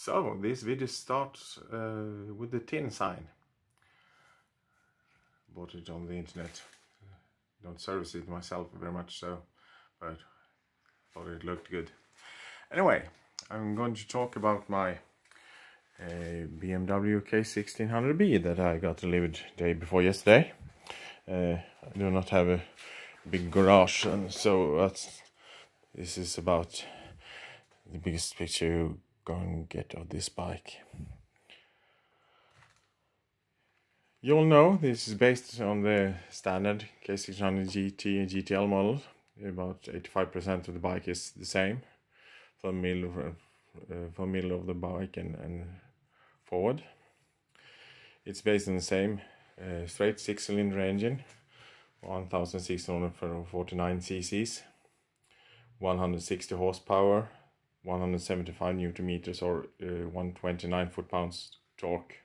So this video starts with the tin sign. Bought it on the internet. Don't service it myself very much, so, but thought it looked good. Anyway, I'm going to talk about my BMW K1600B that I got delivered day before yesterday. I do not have a big garage, and so this is about the biggest picture you're going to get of this bike. You'll know this is based on the standard K1600 GT and GTL model. About 85% of the bike is the same from middle of the bike and forward. It's based on the same straight 6-cylinder engine, 1649 cc's, 160 horsepower, 175 newton meters, or 129 foot-pounds torque.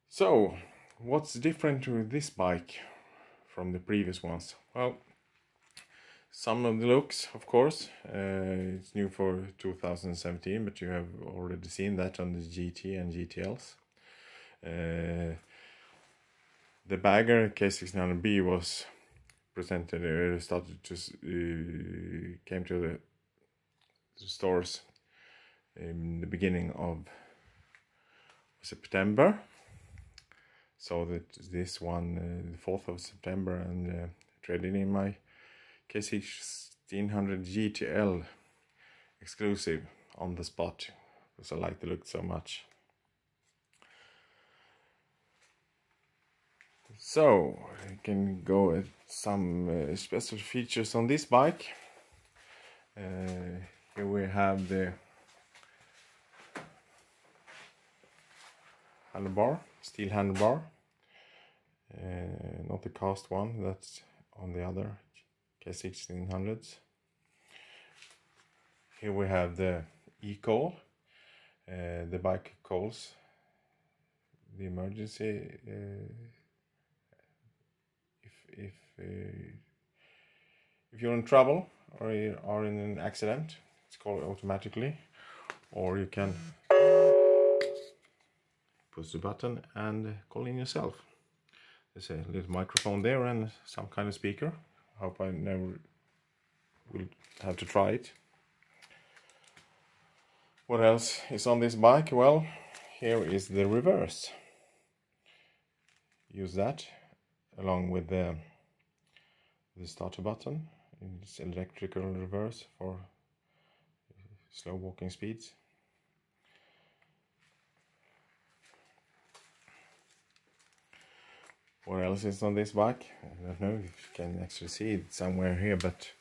So, what's different with this bike from the previous ones? Well, some of the looks, of course. It's new for 2017, but you have already seen that on the GT and GTLs. The bagger K1600B was presented, came to the stores in the beginning of September. So that this one, the 4th of September, and traded in my K1600 GTL exclusive on the spot, because I like the look so much. So I can go at some special features on this bike. Here we have the handlebar, steel handlebar, not the cast one, that's on the other K1600s. Here we have the e-call. The bike calls the emergency if you're in trouble or you are in an accident. It's called automatically, or you can push the button and call in yourself. There's a little microphone there and some kind of speaker. I hope I never will have to try it. What else is on this bike? Well, here is the reverse. Use that along with the starter button. It's electrical reverse for slow walking speeds. What else is on this bike? I don't know if you can actually see it somewhere here, but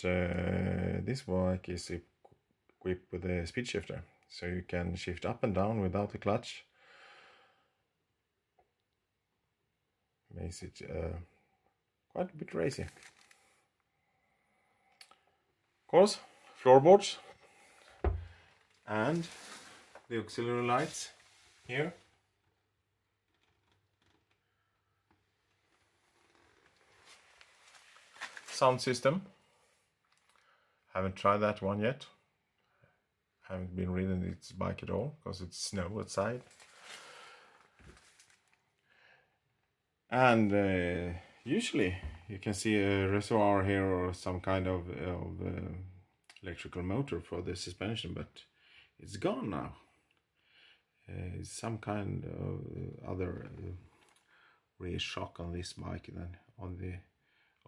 this bike is equipped with a speed shifter, so you can shift up and down without a clutch. Makes it quite a bit racy. Of course, floorboards and the auxiliary lights here. Sound system. Haven't tried that one yet. Haven't been riding this bike at all because it's snow outside. And usually you can see a reservoir here or some kind of electrical motor for the suspension, but it's gone now. It's some kind of other rear shock on this bike than on the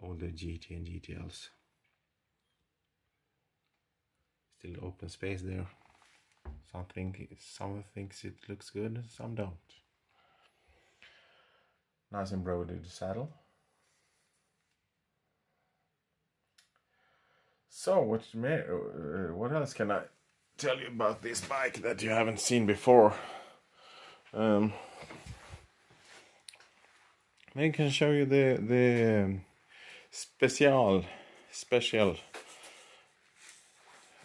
older GT and GTLs. Still open space there. Some thinks it looks good, some don't. Nice embroidered saddle. So what else can I tell you about this bike that you haven't seen before? Maybe I can show you the special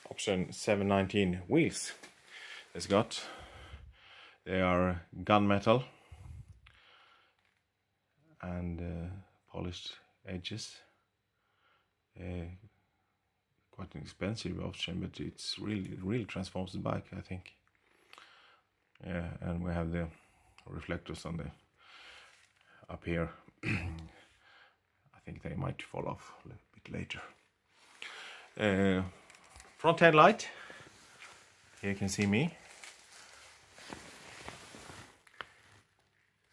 option 719 wheels it's got. They are gunmetal and polished edges, quite an expensive option, but it's really transforms the bike, I think. Yeah, and we have the reflectors on the up here. I think they might fall off a little bit later. Front headlight. Here you can see me.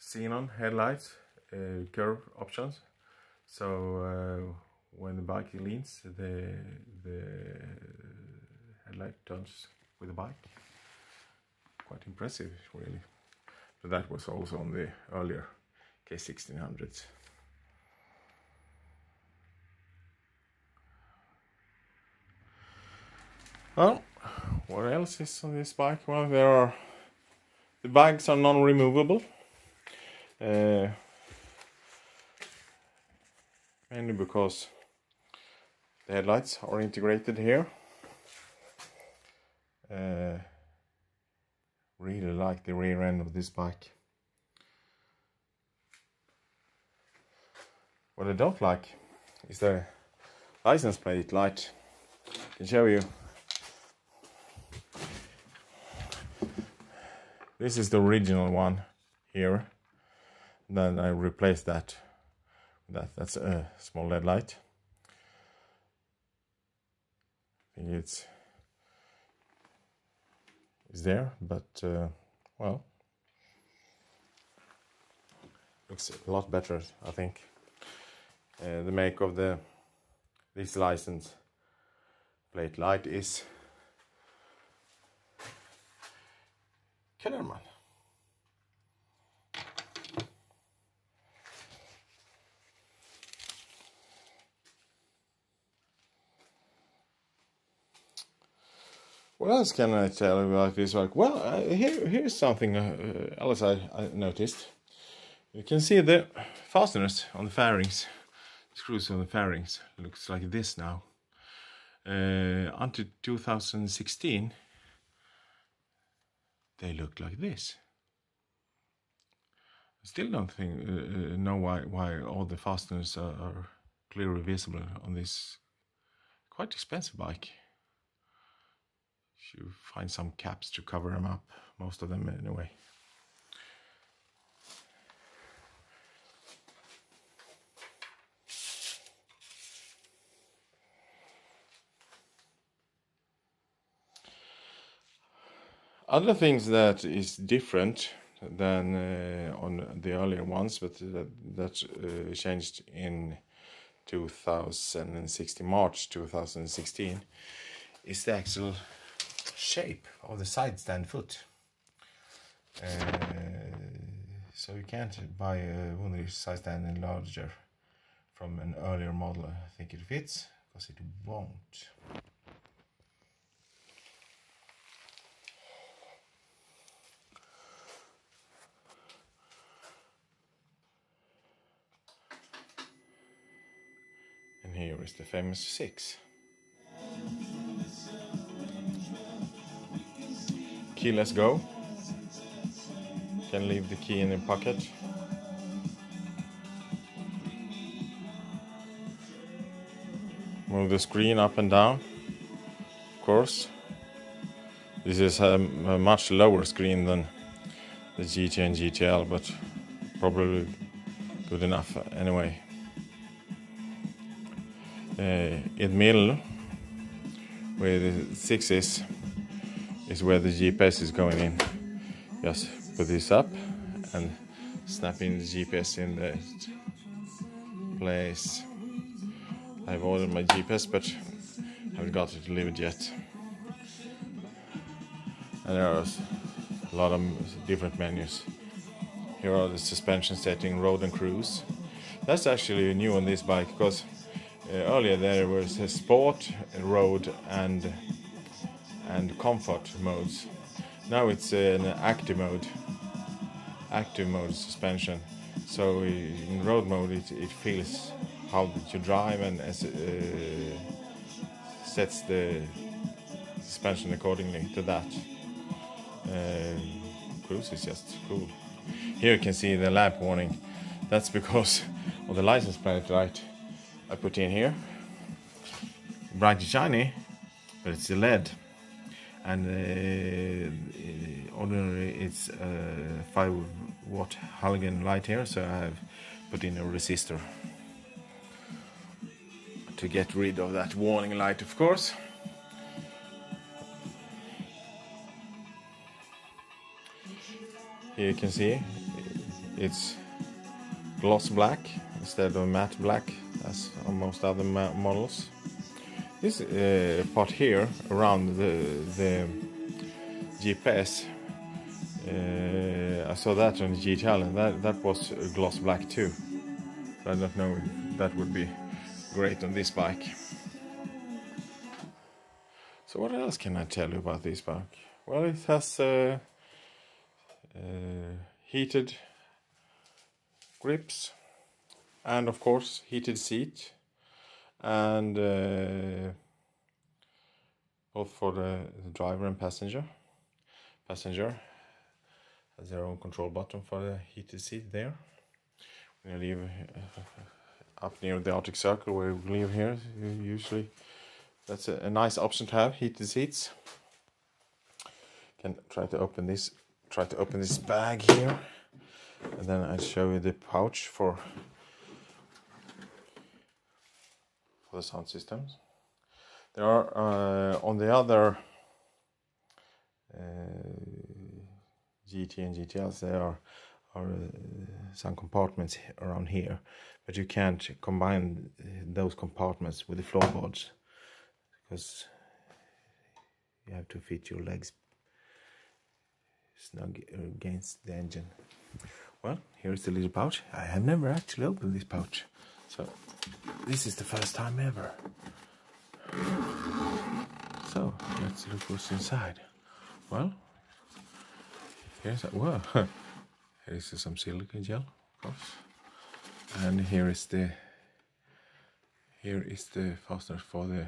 Xenon headlights, curve options. So when the bike leans, the headlight turns with the bike. Quite impressive, really. But that was also on the earlier K1600s. Well, what else is on this bike? Well, the bags are non-removable. Mainly because the headlights are integrated here. Really like the rear end of this bike. What I don't like is the license plate light. I can show you. This is the original one here. Then I replaced that. That's a small LED light. I think it's there, but well, looks a lot better, I think. The make of this license plate light is Kellerman. What else can I tell you about this bike? Well, here's something else I noticed. You can see the fasteners on the fairings, screws on the fairings. Looks like this now. Until 2016, they looked like this. I still don't know why all the fasteners are clearly visible on this quite expensive bike. You find some caps to cover them up, most of them anyway. Other things that is different than on the earlier ones, but that changed in 2016, March 2016, is the actual shape of the side stand foot. So you can't buy a Wunderlich side stand larger from an earlier model. I think it fits, because it won't. And here is the famous 6. Keyless go. Can leave the key in the pocket. Move the screen up and down, of course. This is a much lower screen than the GT and GTL, but probably good enough anyway. In the middle, where the 6 is where the GPS is going in. Just put this up and snap in the GPS in the place. I've ordered my GPS, but haven't got it delivered yet. And there are a lot of different menus. Here are the suspension setting, road and cruise. That's actually new on this bike, because earlier there was a sport, road and comfort modes. Now it's an active mode suspension. So in road mode it feels how you drive and sets the suspension accordingly to that. Cruise is just cool. Here you can see the lamp warning. That's because of the license plate light I put in here. bright and shiny, but it's a LED, and ordinarily it's a 5-watt halogen light here, so I have put in a resistor to get rid of that warning light, of course. Here you can see it's gloss black instead of matte black as on most other models. This part here around the GPS, I saw that on the GTL, and that was gloss black too. But I don't know if that would be great on this bike. So what else can I tell you about this bike? Well, it has heated grips, and of course heated seat, and both for the driver and passenger. Passenger has their own control button for the heated seat there. When you leave up near the Arctic Circle where we live here, usually that's a nice option to have, heated seats. Can try to open this bag here, and then I'll show you the pouch for the sound systems. There are on the other GT and GTLs, there are some compartments around here, but you can't combine those compartments with the floorboards because you have to fit your legs snug against the engine. Well, here's the little pouch. I have never actually opened this pouch, so this is the first time ever. So let's look what's inside. Well, here's here's some silica gel, of course, and here is the fastener for the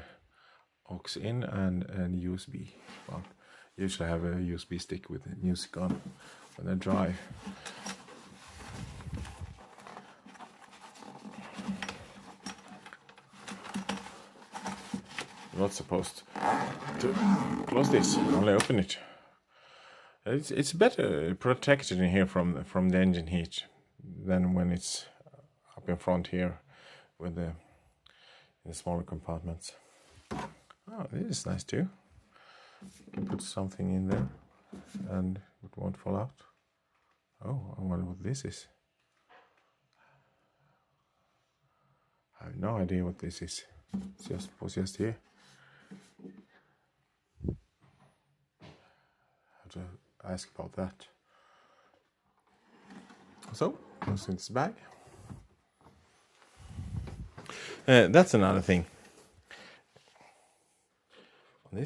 aux in and USB. Well, usually I have a USB stick with the music on when I drive. You're not supposed to close this, only open it. It's better protected in here from the engine heat than when it's up in front here with the smaller compartments. Oh, this is nice too. You can put something in there and it won't fall out. Oh, I wonder what this is. I have no idea what this is. It was just here. Have to ask about that. So, what's in this bag? That's another thing. On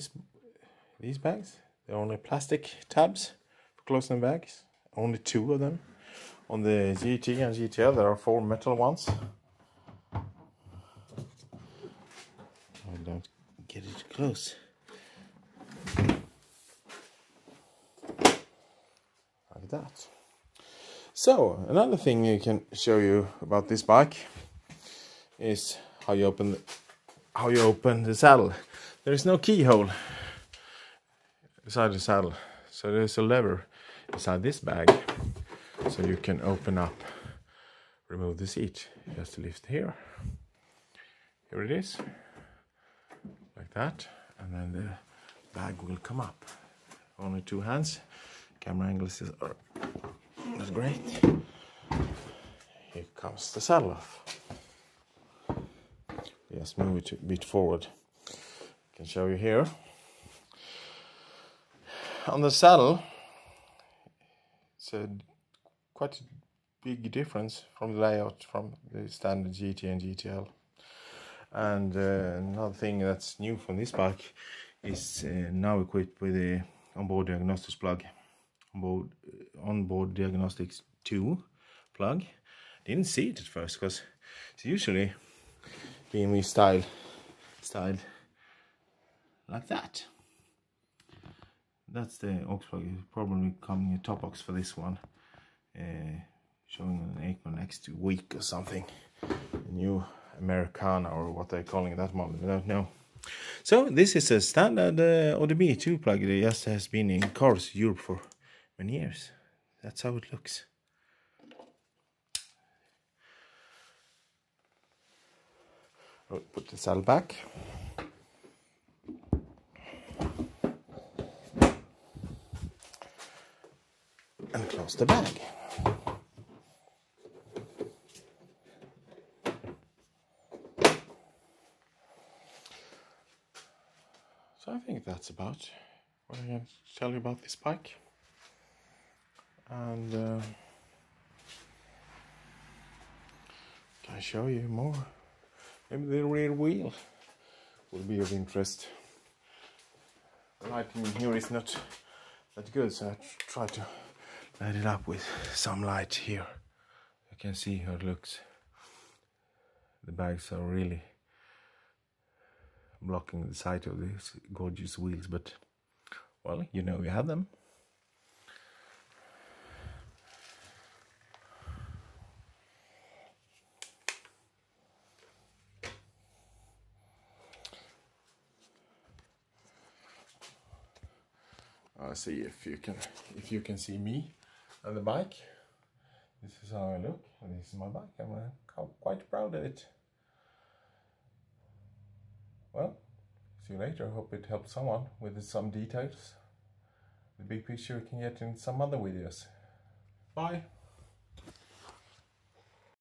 these bags, they're only plastic tabs for closing bags. Only 2 of them. On the GT and GTL, there are 4 metal ones. I don't get it close. Like that. So another thing I can show you about this bike is how you open the saddle. There is no keyhole inside the saddle, so there's a lever inside this bag, so you can remove the seat. Just lift here. Here it is, like that, and then the bag will come up. Only 2 hands. Camera angles are not great. Here comes the saddle off. Just move it a bit forward. I can show you here. On the saddle, it's quite a big difference from the layout from the standard GT and GTL. And another thing that's new from this bike is now equipped with a onboard diagnostics plug. Onboard diagnostics 2 plug. Didn't see it at first because it's usually BMW styled like that. That's the aux plug. It's probably coming a top aux for this one, showing an Aikman next week or something. A new Americana or what they're calling that model, I don't know. So this is a standard ODB 2 plug that just has been in cars Europe for many years. That's how it looks. I'll put the saddle back. And close the bag. So I think that's about what I can tell you about this bike. And can I show you more? Maybe the rear wheel will be of interest. The lighting here is not that good, so I try to light it up with some light here. You can see how it looks. The bags are really blocking the sight of these gorgeous wheels, but well, you know you have them. I'll see if you can see me on the bike. This is how I look, and this is my bike. I'm quite proud of it. Well, see you later. I hope it helped someone with some details. The big picture you can get in some other videos. Bye.